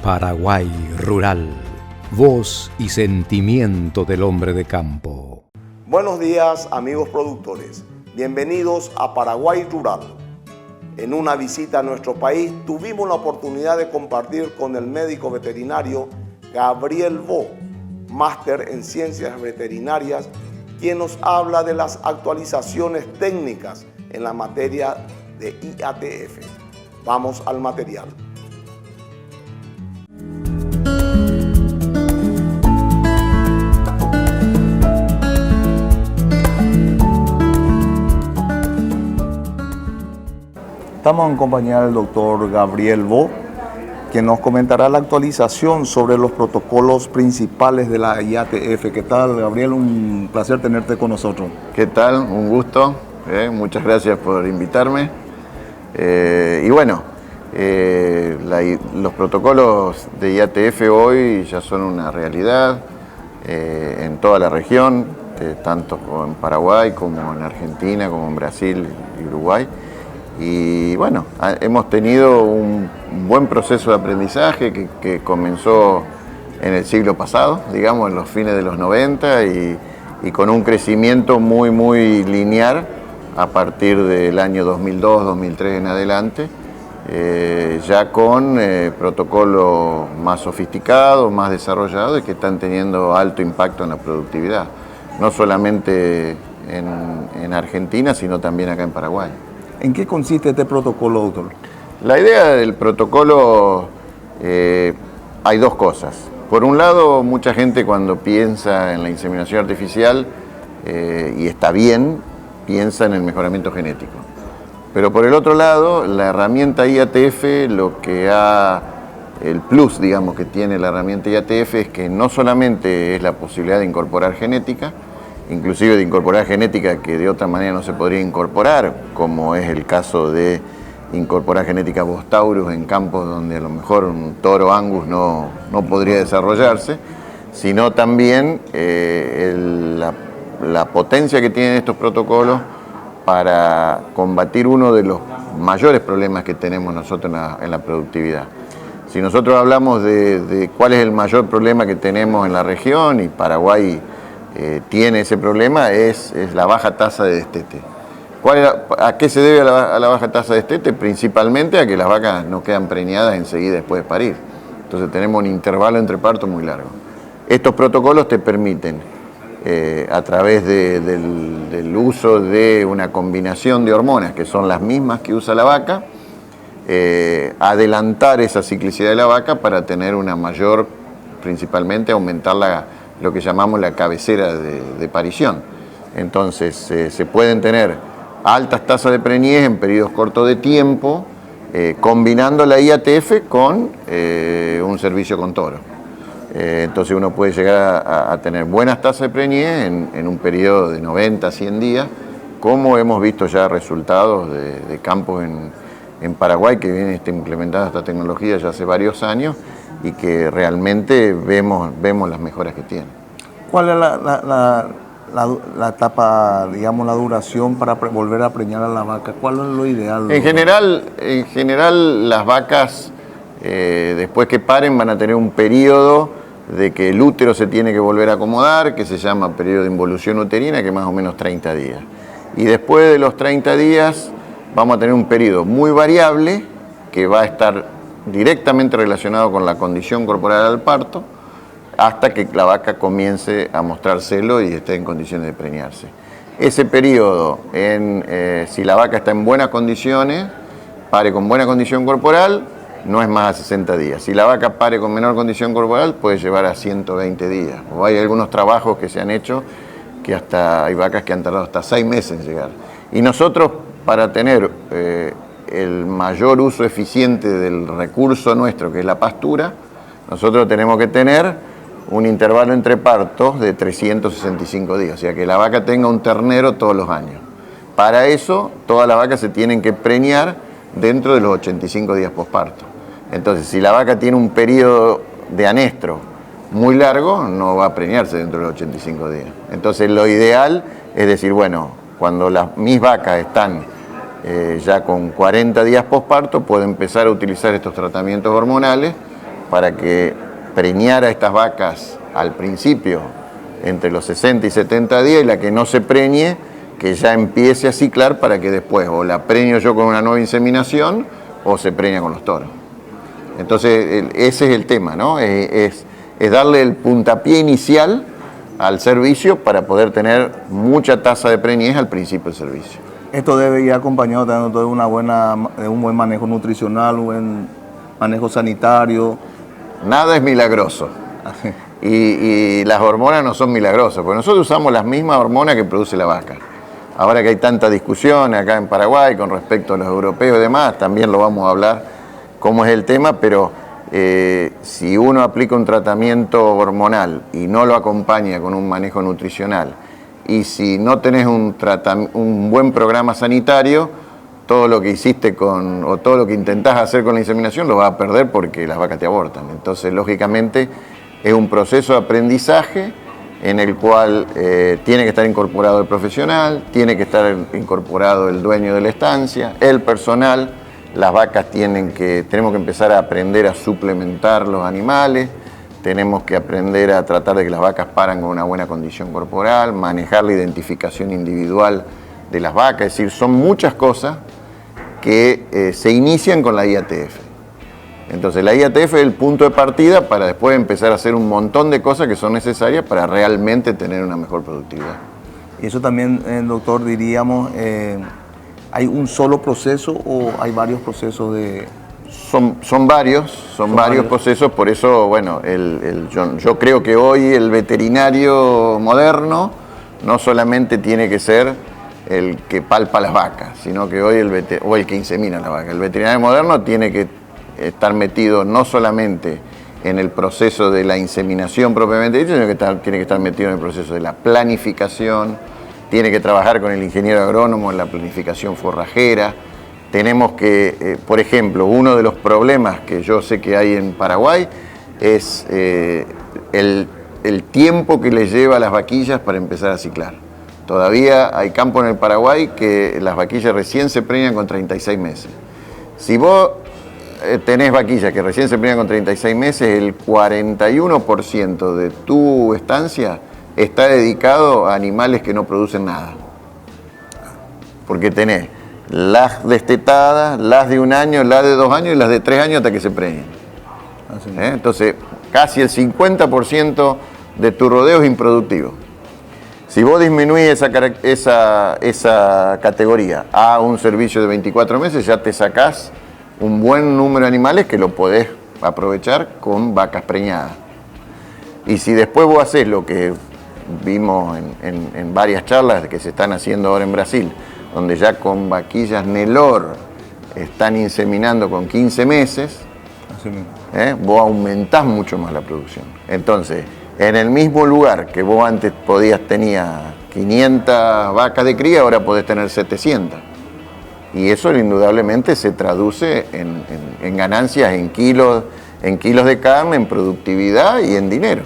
Paraguay Rural, voz y sentimiento del hombre de campo. Buenos días, amigos productores. Bienvenidos a Paraguay Rural. En una visita a nuestro país tuvimos la oportunidad de compartir con el médico veterinario Gabriel Bo, máster en ciencias veterinarias, quien nos habla de las actualizaciones técnicas en la materia de IATF. Vamos al material. Estamos en compañía del doctor Gabriel Bo, quien nos comentará la actualización sobre los protocolos principales de la IATF. ¿Qué tal, Gabriel? Un placer tenerte con nosotros. ¿Qué tal? Un gusto. Muchas gracias por invitarme. Y bueno, los protocolos de IATF hoy ya son una realidad en toda la región, tanto en Paraguay como en Argentina, como en Brasil y Uruguay. Y bueno, hemos tenido un buen proceso de aprendizaje que comenzó en el siglo pasado, digamos, en los fines de los 90 y con un crecimiento muy lineal a partir del año 2002, 2003 en adelante, ya con protocolos más sofisticados, más desarrollados y que están teniendo alto impacto en la productividad, no solamente en Argentina, sino también acá en Paraguay. ¿En qué consiste este protocolo, doctor? La idea del protocolo, hay dos cosas. Por un lado, mucha gente cuando piensa en la inseminación artificial, y está bien, piensa en el mejoramiento genético. Pero por el otro lado, la herramienta IATF, el plus, digamos, que tiene la herramienta IATF es que no solamente es la posibilidad de incorporar genética, inclusive de incorporar genética que de otra manera no se podría incorporar, como es el caso de incorporar genética Bos taurus en campos donde a lo mejor un toro Angus no podría desarrollarse, sino también la potencia que tienen estos protocolos para combatir uno de los mayores problemas que tenemos nosotros en la productividad. Si nosotros hablamos de cuál es el mayor problema que tenemos en la región, y Paraguay tiene ese problema, es la baja tasa de destete. ¿A qué se debe a la baja tasa de destete? Principalmente a que las vacas no quedan preñadas enseguida después de parir. Entonces tenemos un intervalo entre partos muy largo. Estos protocolos te permiten, a través del uso de una combinación de hormonas, que son las mismas que usa la vaca, adelantar esa ciclicidad de la vaca para tener una mayor, principalmente aumentar lo que llamamos la cabecera de parición. Entonces se pueden tener altas tasas de preñez en periodos cortos de tiempo, combinando la IATF con un servicio con toro. Entonces uno puede llegar a tener buenas tasas de preñez en un periodo de 90 a 100 días, como hemos visto ya resultados de campos en Paraguay que vienen implementando esta tecnología ya hace varios años y que realmente vemos las mejoras que tiene. ¿Cuál es la etapa, digamos, la duración para volver a preñar a la vaca? ¿Cuál es lo ideal? En general las vacas, después que paren, van a tener un periodo de que el útero se tiene que volver a acomodar, que se llama periodo de involución uterina, que es más o menos 30 días. Y después de los 30 días vamos a tener un periodo muy variable que va a estar directamente relacionado con la condición corporal al parto, hasta que la vaca comience a mostrar celo y esté en condiciones de preñarse. Ese periodo, si la vaca está en buenas condiciones, pare con buena condición corporal, no es más a 60 días. Si la vaca pare con menor condición corporal, puede llevar a 120 días. O hay algunos trabajos que se han hecho que hay vacas que han tardado hasta 6 meses en llegar. Y nosotros, para tener el mayor uso eficiente del recurso nuestro, que es la pastura, nosotros tenemos que tener un intervalo entre partos de 365 días, o sea que la vaca tenga un ternero todos los años. Para eso, todas las vacas se tienen que preñar dentro de los 85 días posparto. Entonces, si la vaca tiene un periodo de anestro muy largo, no va a preñarse dentro de los 85 días. Entonces, lo ideal es decir, bueno, cuando mis vacas están ya con 40 días posparto, puedo empezar a utilizar estos tratamientos hormonales para que preñara estas vacas al principio entre los 60 y 70 días, y la que no se preñe, que ya empiece a ciclar para que después o la preño yo con una nueva inseminación o se preña con los toros. Entonces ese es el tema, ¿no? Es darle el puntapié inicial al servicio para poder tener mucha tasa de preñez al principio del servicio. Esto debe ir acompañado también de un buen manejo nutricional, un buen manejo sanitario. Nada es milagroso. Y las hormonas no son milagrosas, porque nosotros usamos las mismas hormonas que produce la vaca. Ahora que hay tanta discusión acá en Paraguay con respecto a los europeos y demás, también lo vamos a hablar cómo es el tema, pero si uno aplica un tratamiento hormonal y no lo acompaña con un manejo nutricional, y si no tenés un buen programa sanitario, todo lo que hiciste o todo lo que intentás hacer con la inseminación lo vas a perder porque las vacas te abortan. Entonces, lógicamente, es un proceso de aprendizaje en el cual tiene que estar incorporado el profesional, tiene que estar incorporado el dueño de la estancia, el personal. Las vacas tenemos que empezar a aprender a suplementar los animales, tenemos que aprender a tratar de que las vacas paran con una buena condición corporal, manejar la identificación individual de las vacas, es decir, son muchas cosas que se inician con la IATF. Entonces la IATF es el punto de partida para después empezar a hacer un montón de cosas que son necesarias para realmente tener una mejor productividad. Y eso también, doctor, diríamos, ¿hay un solo proceso o hay varios procesos de...? Son varios procesos, por eso, bueno, yo creo que hoy el veterinario moderno no solamente tiene que ser el que palpa las vacas, sino que hoy el que insemina las vacas. El veterinario moderno tiene que estar metido no solamente en el proceso de la inseminación propiamente dicho, sino que tiene que estar metido en el proceso de la planificación, tiene que trabajar con el ingeniero agrónomo en la planificación forrajera. Tenemos que, por ejemplo, uno de los problemas que yo sé que hay en Paraguay es el tiempo que le lleva a las vaquillas para empezar a ciclar. Todavía hay campo en el Paraguay que las vaquillas recién se preñan con 36 meses. Si vos tenés vaquillas que recién se preñan con 36 meses, el 41% de tu estancia está dedicado a animales que no producen nada. Porque tenés las destetadas, las de 1 año, las de 2 años y las de 3 años hasta que se preñen. Entonces, casi el 50% de tu rodeo es improductivo. Si vos disminuís esa categoría a un servicio de 24 meses, ya te sacás un buen número de animales que lo podés aprovechar con vacas preñadas. Y si después vos haces lo que vimos en varias charlas que se están haciendo ahora en Brasil, donde ya con vaquillas Nelor están inseminando con 15 meses, vos aumentás mucho más la producción. Entonces, en el mismo lugar que vos antes tenías 500 vacas de cría, ahora podés tener 700. Y eso indudablemente se traduce en ganancias en kilos de carne, en productividad y en dinero.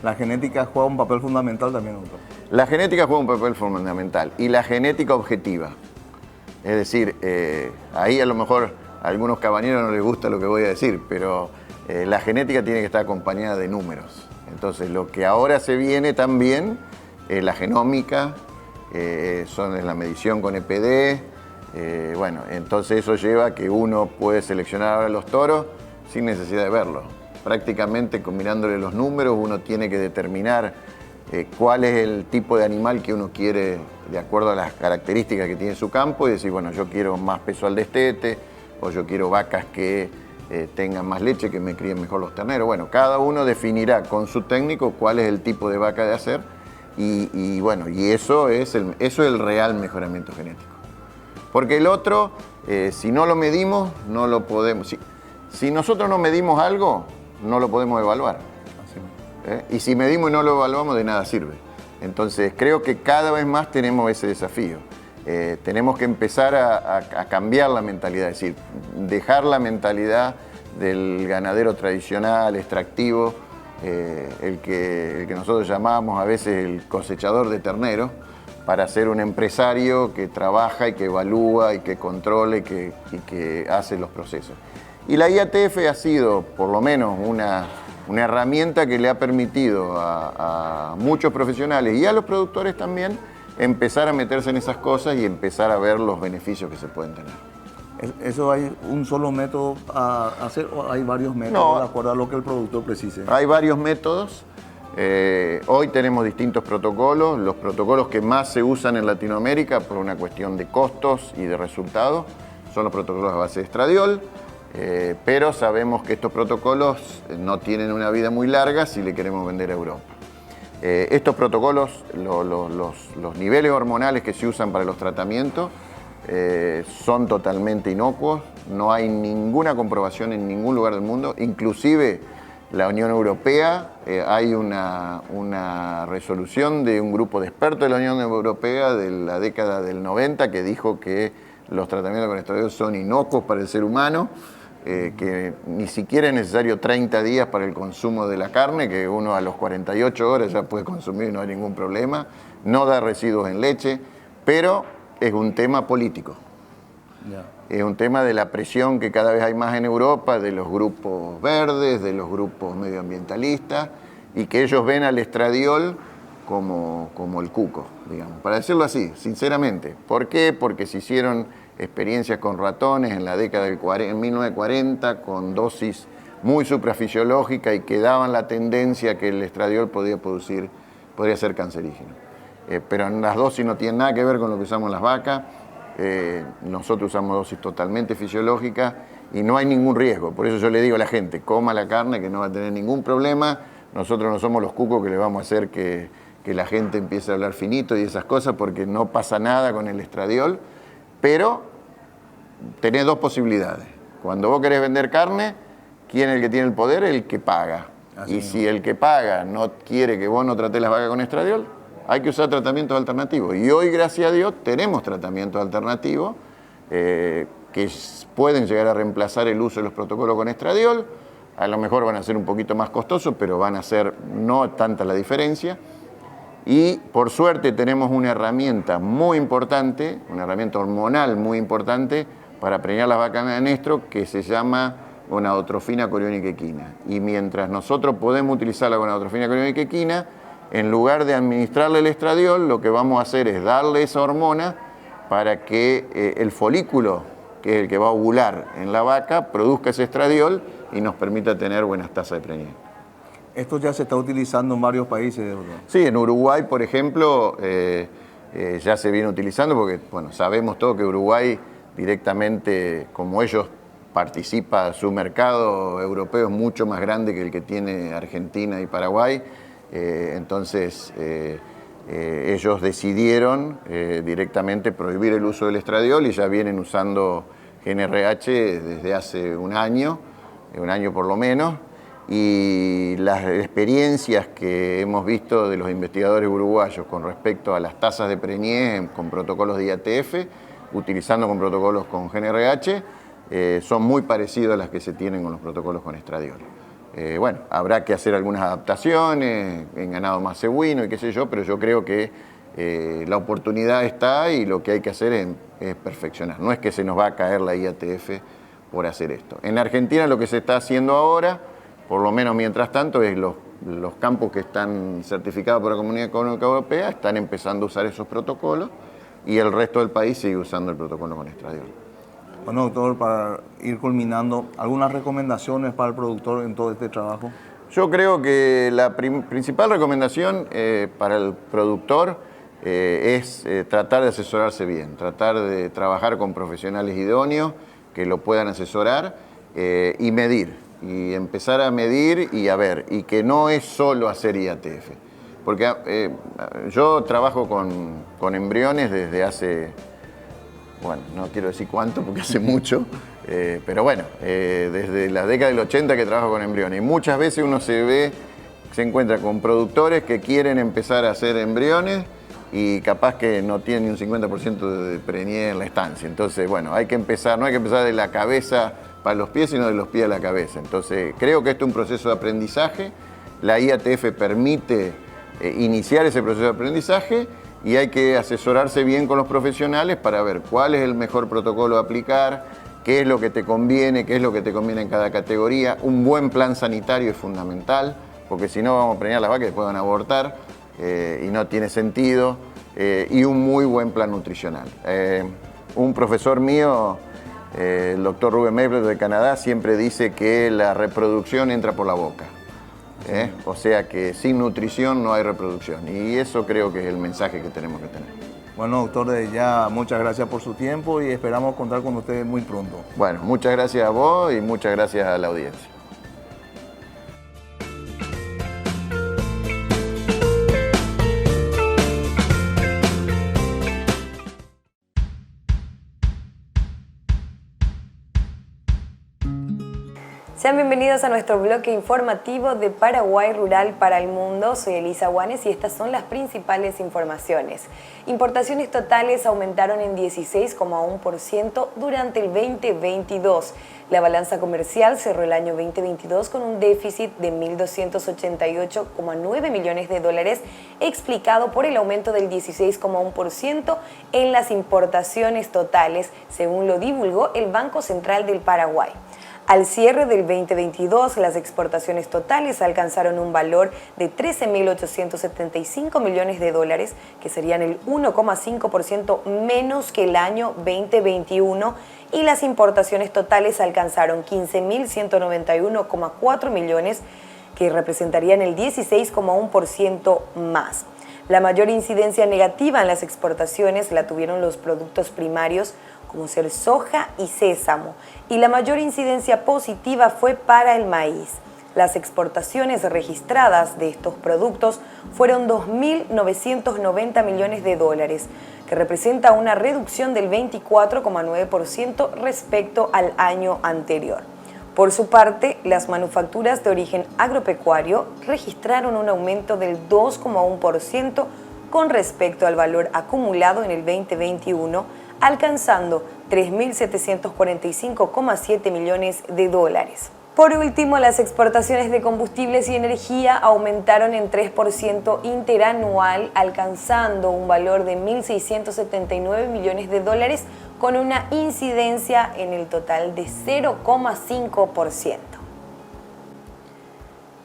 La genética juega un papel fundamental también, doctor. La genética juega un papel fundamental y la genética objetiva. Es decir, ahí a lo mejor a algunos caballeros no les gusta lo que voy a decir, pero la genética tiene que estar acompañada de números. Entonces, lo que ahora se viene también, la genómica, es la medición con EPD. Bueno, entonces eso lleva a que uno puede seleccionar ahora los toros sin necesidad de verlos. Prácticamente combinándole los números uno tiene que determinar cuál es el tipo de animal que uno quiere de acuerdo a las características que tiene su campo y decir, bueno, yo quiero más peso al destete o yo quiero vacas que tengan más leche, que me críen mejor los terneros. Bueno, cada uno definirá con su técnico cuál es el tipo de vaca de hacer y bueno, y eso es el real mejoramiento genético. Porque el otro, si no lo medimos, no lo podemos... Si nosotros no medimos algo, no lo podemos evaluar. Y si medimos y no lo evaluamos, de nada sirve. Entonces creo que cada vez más tenemos ese desafío. Tenemos que empezar a cambiar la mentalidad, es decir, dejar la mentalidad del ganadero tradicional, extractivo, el que nosotros llamamos a veces el cosechador de terneros, para ser un empresario que trabaja y que evalúa y que controla y que hace los procesos. Y la IATF ha sido, por lo menos, una herramienta que le ha permitido a muchos profesionales y a los productores también empezar a meterse en esas cosas y empezar a ver los beneficios que se pueden tener. ¿Eso hay un solo método a hacer o hay varios métodos No, de acuerdo a lo que el productor precise? Hay varios métodos. Hoy tenemos distintos protocolos. Los protocolos que más se usan en Latinoamérica por una cuestión de costos y de resultados son los protocolos a base de estradiol. Pero sabemos que estos protocolos no tienen una vida muy larga si le queremos vender a Europa. Estos protocolos, los niveles hormonales que se usan para los tratamientos son totalmente inocuos, no hay ninguna comprobación en ningún lugar del mundo, inclusive la Unión Europea, hay una resolución de un grupo de expertos de la Unión Europea de la década del 90 que dijo que los tratamientos con estradiol son inocuos para el ser humano, que ni siquiera es necesario 30 días para el consumo de la carne, que uno a los 48 horas ya puede consumir y no hay ningún problema, no da residuos en leche, pero es un tema político. Es un tema de la presión que cada vez hay más en Europa, de los grupos verdes, de los grupos medioambientalistas, y que ellos ven al estradiol como el cuco, digamos, para decirlo así, sinceramente. ¿Por qué? Porque se hicieron experiencias con ratones en la década del 1940 con dosis muy suprafisiológicas y que daban la tendencia que el estradiol podría ser cancerígeno. Pero las dosis no tienen nada que ver con lo que usamos las vacas. Nosotros usamos dosis totalmente fisiológicas y no hay ningún riesgo. Por eso yo le digo a la gente, coma la carne que no va a tener ningún problema. Nosotros no somos los cucos que le vamos a hacer que la gente empiece a hablar finito y esas cosas, porque no pasa nada con el estradiol. Pero tenés dos posibilidades. Cuando vos querés vender carne, ¿quién es el que tiene el poder? El que paga. Y si el que paga no quiere que vos no tratés las vacas con estradiol, hay que usar tratamientos alternativos. Y hoy, gracias a Dios, tenemos tratamientos alternativos que pueden llegar a reemplazar el uso de los protocolos con estradiol. A lo mejor van a ser un poquito más costosos, pero van a ser no tanta la diferencia. Y por suerte tenemos una herramienta muy importante, una herramienta hormonal muy importante para preñar las vacas en estro, que se llama gonadotrofina coriónica equina. Y mientras nosotros podemos utilizar la gonadotrofina coriónica equina, en lugar de administrarle el estradiol, lo que vamos a hacer es darle esa hormona para que el folículo, que es el que va a ovular en la vaca, produzca ese estradiol y nos permita tener buenas tasas de preñez. Esto ya se está utilizando en varios países, ¿verdad? Sí, en Uruguay, por ejemplo, ya se viene utilizando porque, bueno, sabemos todo que Uruguay directamente, como ellos participa, su mercado europeo es mucho más grande que el que tiene Argentina y Paraguay. Entonces, ellos decidieron directamente prohibir el uso del estradiol y ya vienen usando GNRH desde hace un año por lo menos. Y las experiencias que hemos visto de los investigadores uruguayos con respecto a las tasas de preñez con protocolos de IATF, utilizando con protocolos con GNRH, son muy parecidos a las que se tienen con los protocolos con estradiol. Bueno, habrá que hacer algunas adaptaciones en ganado más cebuino y qué sé yo, pero yo creo que la oportunidad está y lo que hay que hacer es perfeccionar. No es que se nos va a caer la IATF por hacer esto. En Argentina lo que se está haciendo ahora, por lo menos mientras tanto, es los campos que están certificados por la Comunidad Económica Europea están empezando a usar esos protocolos y el resto del país sigue usando el protocolo con estradiol. Bueno, doctor, para ir culminando, ¿algunas recomendaciones para el productor en todo este trabajo? Yo creo que la principal recomendación para el productor es tratar de asesorarse bien, tratar de trabajar con profesionales idóneos que lo puedan asesorar y medir. Y empezar a medir y a ver, y que no es solo hacer IATF. Porque yo trabajo con embriones desde hace, bueno, no quiero decir cuánto porque hace mucho, pero bueno, desde la década del 80 que trabajo con embriones. Y muchas veces uno se ve se encuentra con productores que quieren empezar a hacer embriones y capaz que no tienen ni un 50% de preñez en la estancia. Entonces, bueno, hay que empezar, no hay que empezar de la cabeza para los pies, sino de los pies a la cabeza. Entonces, creo que esto es un proceso de aprendizaje. La IATF permite iniciar ese proceso de aprendizaje y hay que asesorarse bien con los profesionales para ver cuál es el mejor protocolo a aplicar, qué es lo que te conviene, qué es lo que te conviene en cada categoría. Un buen plan sanitario es fundamental, porque si no vamos a preñar las vacas y después van a abortar y no tiene sentido. Y un muy buen plan nutricional. Un profesor mío, el doctor Ruben Maples de Canadá, siempre dice que la reproducción entra por la boca. O sea que sin nutrición no hay reproducción. Y eso creo que es el mensaje que tenemos que tener. Bueno, doctor, desde ya muchas gracias por su tiempo y esperamos contar con usted muy pronto. Bueno, muchas gracias a vos y muchas gracias a la audiencia. Sean bienvenidos a nuestro bloque informativo de Paraguay Rural para el Mundo. Soy Elisa Guanes y estas son las principales informaciones. Importaciones totales aumentaron en 16,1% durante el 2022. La balanza comercial cerró el año 2022 con un déficit de 1.288,9 millones de dólares, explicado por el aumento del 16,1% en las importaciones totales, según lo divulgó el Banco Central del Paraguay. Al cierre del 2022, las exportaciones totales alcanzaron un valor de 13.875 millones de dólares, que serían el 1,5% menos que el año 2021, y las importaciones totales alcanzaron 15.191,4 millones, que representarían el 16,1% más. La mayor incidencia negativa en las exportaciones la tuvieron los productos primarios, como ser soja y sésamo, y la mayor incidencia positiva fue para el maíz. Las exportaciones registradas de estos productos fueron 2.990 millones de dólares, que representa una reducción del 24,9% respecto al año anterior. Por su parte, las manufacturas de origen agropecuario registraron un aumento del 2,1% con respecto al valor acumulado en el 2021, alcanzando 3.745,7 millones de dólares. Por último, las exportaciones de combustibles y energía aumentaron en 3% interanual, alcanzando un valor de 1.679 millones de dólares, con una incidencia en el total de 0,5%.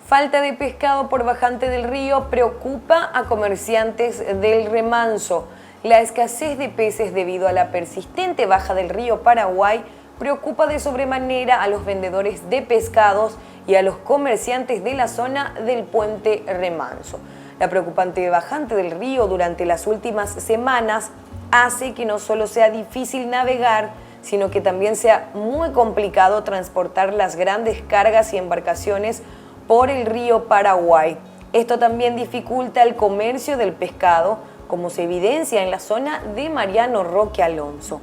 Falta de pescado por bajante del río preocupa a comerciantes del remanso. La escasez de peces debido a la persistente baja del río Paraguay preocupa de sobremanera a los vendedores de pescados y a los comerciantes de la zona del puente Remanso. La preocupante bajante del río durante las últimas semanas hace que no solo sea difícil navegar, sino que también sea muy complicado transportar las grandes cargas y embarcaciones por el río Paraguay. Esto también dificulta el comercio del pescado, como se evidencia en la zona de Mariano Roque Alonso.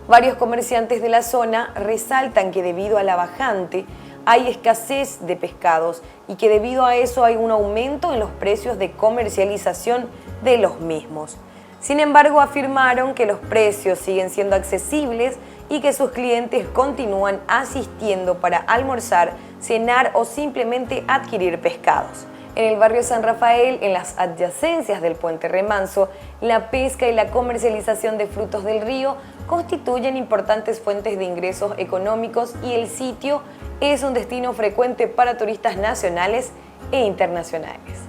Varios comerciantes de la zona resaltan que debido a la bajante hay escasez de pescados y que debido a eso hay un aumento en los precios de comercialización de los mismos. Sin embargo, afirmaron que los precios siguen siendo accesibles y que sus clientes continúan asistiendo para almorzar, cenar o simplemente adquirir pescados. En el barrio San Rafael, en las adyacencias del puente Remanso, la pesca y la comercialización de frutos del río constituyen importantes fuentes de ingresos económicos y el sitio es un destino frecuente para turistas nacionales e internacionales.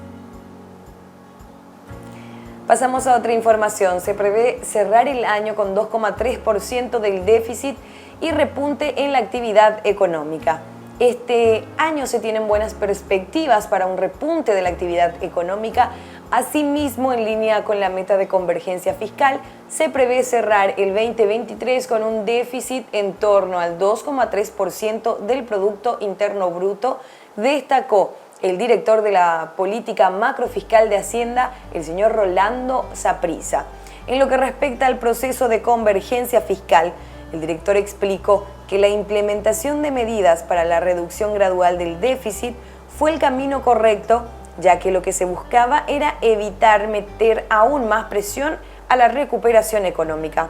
Pasamos a otra información. Se prevé cerrar el año con 2,3% del déficit y repunte en la actividad económica. Este año se tienen buenas perspectivas para un repunte de la actividad económica. Asimismo, en línea con la meta de convergencia fiscal, se prevé cerrar el 2023 con un déficit en torno al 2,3% del Producto Interno Bruto, destacó el director de la política macrofiscal de Hacienda, el señor Rolando Saprissa. En lo que respecta al proceso de convergencia fiscal, el director explicó que la implementación de medidas para la reducción gradual del déficit fue el camino correcto ya que lo que se buscaba era evitar meter aún más presión a la recuperación económica.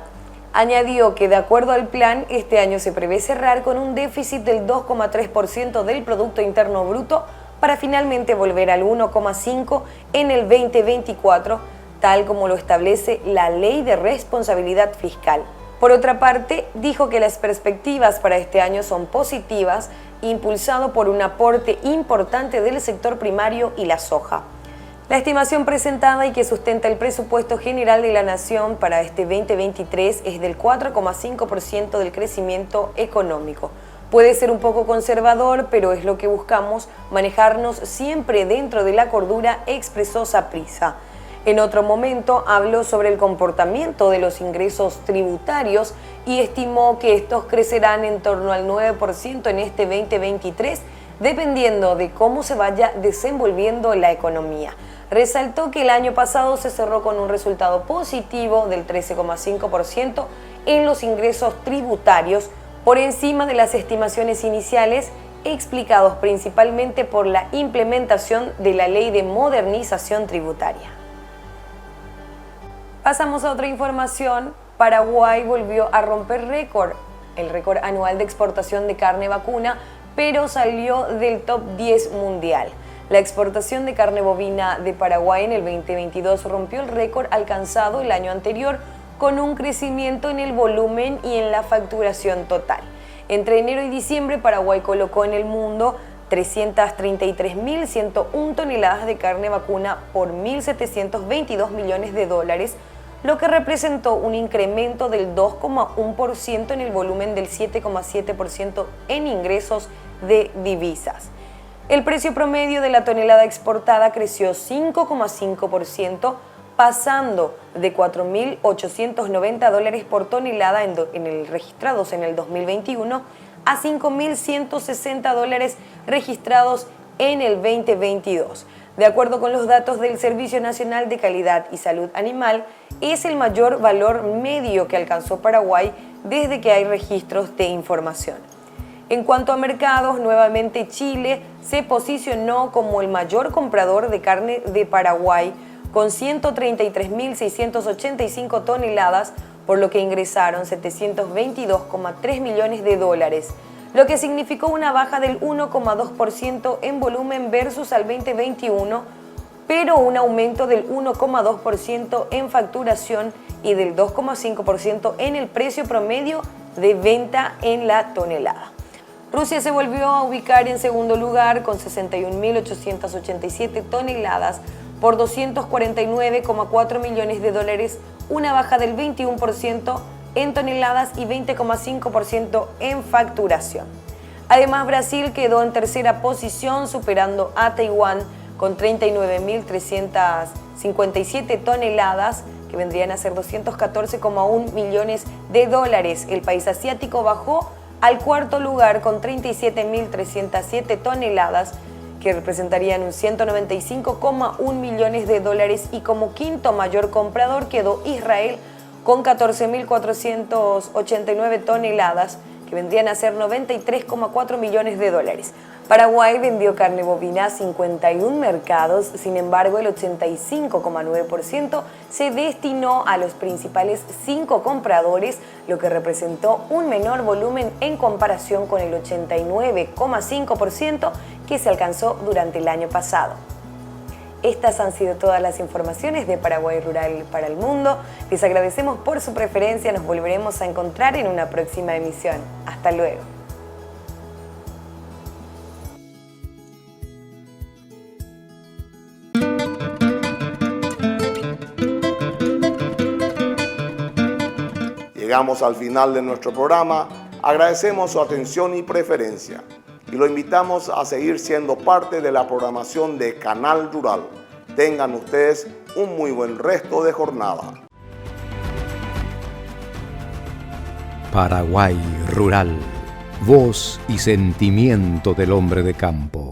Añadió que de acuerdo al plan, este año se prevé cerrar con un déficit del 2,3% del Producto Interno Bruto para finalmente volver al 1,5% en el 2024, tal como lo establece la Ley de Responsabilidad Fiscal. Por otra parte, dijo que las perspectivas para este año son positivas, impulsado por un aporte importante del sector primario y la soja. La estimación presentada y que sustenta el presupuesto general de la Nación para este 2023 es del 4,5% del crecimiento económico. Puede ser un poco conservador, pero es lo que buscamos, manejarnos siempre dentro de la cordura, expresó Saprissa. En otro momento habló sobre el comportamiento de los ingresos tributarios y estimó que estos crecerán en torno al 9% en este 2023, dependiendo de cómo se vaya desenvolviendo la economía. Resaltó que el año pasado se cerró con un resultado positivo del 13,5% en los ingresos tributarios, por encima de las estimaciones iniciales, explicados principalmente por la implementación de la Ley de Modernización Tributaria. Pasamos a otra información. Paraguay volvió a romper el récord anual de exportación de carne vacuna, pero salió del top 10 mundial. La exportación de carne bovina de Paraguay en el 2022 rompió el récord alcanzado el año anterior, con un crecimiento en el volumen y en la facturación total. Entre enero y diciembre, Paraguay colocó en el mundo 333.101 toneladas de carne vacuna por 1.722 millones de dólares, lo que representó un incremento del 2,1% en el volumen del 7,7% en ingresos de divisas. El precio promedio de la tonelada exportada creció 5,5%, pasando de 4.890 dólares por tonelada registrados en el 2021 a 5.160 dólares registrados en el 2022. De acuerdo con los datos del Servicio Nacional de Calidad y Salud Animal, es el mayor valor medio que alcanzó Paraguay desde que hay registros de información. En cuanto a mercados, nuevamente Chile se posicionó como el mayor comprador de carne de Paraguay, con 133.685 toneladas, por lo que ingresaron 722,3 millones de dólares, lo que significó una baja del 1,2% en volumen versus al 2021, pero un aumento del 1,2% en facturación y del 2,5% en el precio promedio de venta en la tonelada. Rusia se volvió a ubicar en segundo lugar con 61.887 toneladas por 249,4 millones de dólares, una baja del 21% en toneladas y 20,5% en facturación. Además, Brasil quedó en tercera posición, superando a Taiwán con 39.357 toneladas, que vendrían a ser 214,1 millones de dólares. El país asiático bajó al cuarto lugar con 37.307 toneladas, que representarían un 195,1 millones de dólares, y como quinto mayor comprador quedó Israel con 14.489 toneladas, que vendrían a ser 93,4 millones de dólares. Paraguay vendió carne bovina a 51 mercados, sin embargo el 85,9% se destinó a los principales 5 compradores, lo que representó un menor volumen en comparación con el 89,5% que se alcanzó durante el año pasado. Estas han sido todas las informaciones de Paraguay Rural para el mundo. Les agradecemos por su preferencia. Nos volveremos a encontrar en una próxima emisión. Hasta luego. Llegamos al final de nuestro programa. Agradecemos su atención y preferencia y lo invitamos a seguir siendo parte de la programación de Canal Rural. Tengan ustedes un muy buen resto de jornada. Paraguay Rural, voz y sentimiento del hombre de campo.